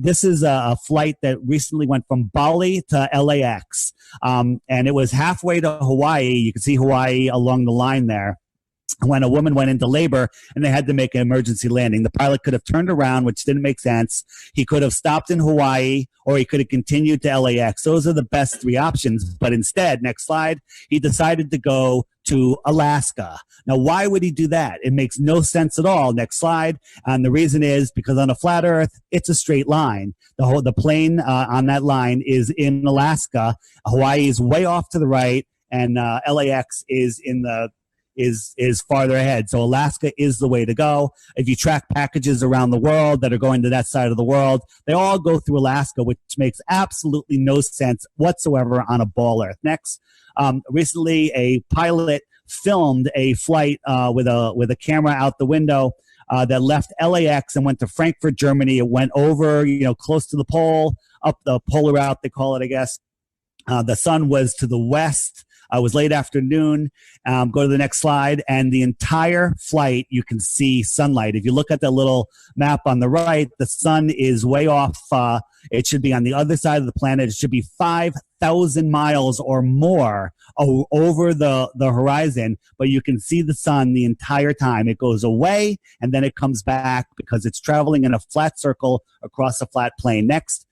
This is a flight that recently went from Bali to LAX, and it was halfway to Hawaii. You can see Hawaii along the line there, when a woman went into labor and they had to make an emergency landing. The pilot could have turned around, which didn't make sense. He could have stopped in Hawaii, or he could have continued to LAX. Those are the best three options. But instead, next slide, he decided to go to Alaska. Now, why would he do that? It makes no sense at all. Next slide. And the reason is because on a flat Earth, it's a straight line. The plane on that line is in Alaska. Hawaii is way off to the right, and LAX is is farther ahead. So Alaska is the way to go. If you track packages around the world that are going to that side of the world, they all go through Alaska, which makes absolutely no sense whatsoever on a ball Earth. Next, recently a pilot filmed a flight with a camera out the window that left LAX and went to Frankfurt, Germany. It went over, close to the pole, up the polar route, they call it, I guess. The sun was to the west. It was late afternoon. Go to the next slide. And the entire flight, you can see sunlight. If you look at the little map on the right, the sun is way off. It should be on the other side of the planet. It should be 5,000 miles or more over the horizon. But you can see the sun the entire time. It goes away and then it comes back because it's traveling in a flat circle across a flat plane. Next.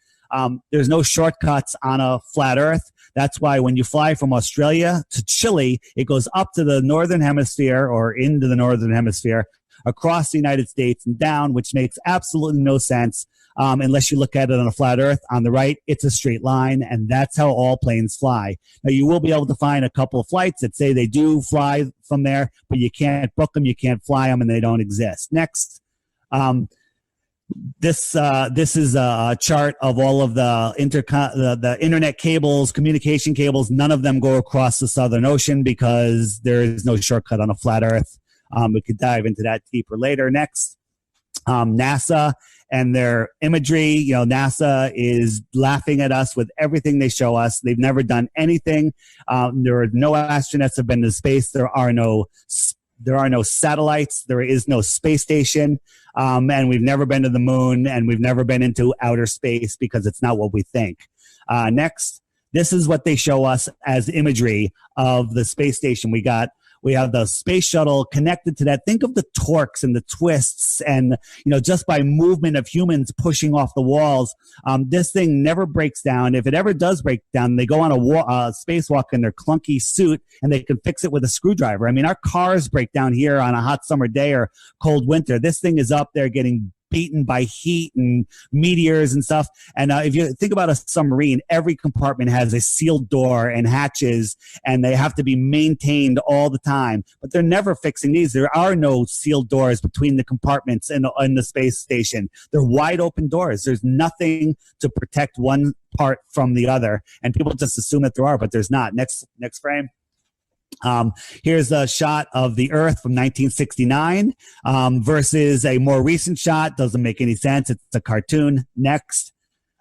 There's no shortcuts on a flat Earth. That's why when you fly from Australia to Chile, it goes up to the northern hemisphere or into the northern hemisphere, across the United States and down, which makes absolutely no sense unless you look at it on a flat Earth. On the right, it's a straight line, and that's how all planes fly. Now, you will be able to find a couple of flights that say they do fly from there, but you can't book them, you can't fly them, and they don't exist. Next. This is a chart of all of the internet cables, communication cables. None of them go across the Southern Ocean because there is no shortcut on a flat Earth. We could dive into that deeper later. Next, NASA and their imagery. NASA is laughing at us with everything they show us. They've never done anything. There are no astronauts have been to space. There are no satellites. There is no space station. And we've never been to the moon, and we've never been into outer space because it's not what we think. Next, this is what they show us as imagery of the space station. We have the space shuttle connected to that. Think of the torques and the twists and, just by movement of humans pushing off the walls. This thing never breaks down. If it ever does break down, they go on a spacewalk in their clunky suit and they can fix it with a screwdriver. I mean, our cars break down here on a hot summer day or cold winter. This thing is up there getting beaten by heat and meteors and stuff. And if you think about a submarine, every compartment has a sealed door and hatches, and they have to be maintained all the time. But they're never fixing these. There are no sealed doors between the compartments in the space station. They're wide open doors. There's nothing to protect one part from the other. And people just assume that there are, but there's not. Next frame. Here's a shot of the Earth from 1969 versus a more recent shot. Doesn't make any sense. It's a cartoon. Next.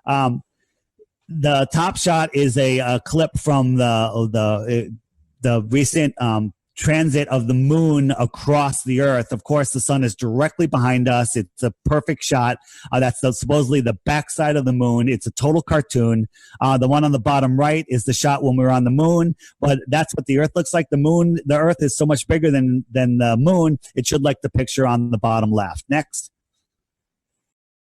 The top shot is a clip from the recent transit of the moon across the Earth. Of course, the sun is directly behind us. It's a perfect shot. That's supposedly the backside of the moon. It's a total cartoon. The one on the bottom right is the shot when we were on the moon, but that's what the Earth looks like. The Earth is so much bigger than the moon. It should like the picture on the bottom left. Next.